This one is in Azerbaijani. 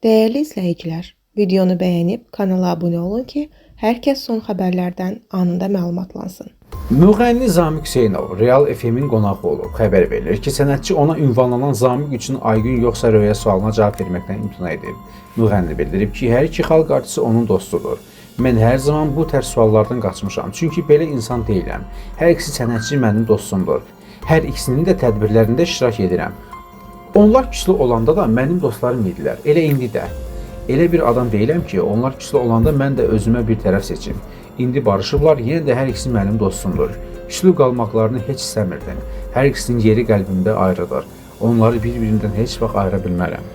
Değerli izləyicilər, videonu bəyənib kanala abunə olun ki, hər kəs son xəbərlərdən anında məlumatlansın. Müğənni Zamiq Hüseynov Real FM-in qonağı olub. Xəbər verilir ki, sənətçi ona ünvanlanan Zamiq üçün Aygün yoxsa Röya sualına cavab verməkdən imtina edib. Müğənni bildirib ki, hər iki xalq artisti onun dostudur. Mən hər zaman bu tərz suallardan qaçmışam, çünki belə insan deyiləm. Hər ikisi sənətçi mənim dostumdur. Hər ikisinin də tədbirlərində iştirak edirəm. Onlar küslü olanda da mənim dostlarım idilər, elə indi də. Elə bir adam deyiləm ki, onlar küslü olanda mən də özümə bir tərəf seçim. İndi barışıblar, yenə də hər ikisi mənim dostumdur. Küslü qalmaqlarını heç istəmirdim. Hər ikisinin yeri qəlbimdə ayrıdır. Onları bir-birindən heç vaxt ayıra bilmərəm.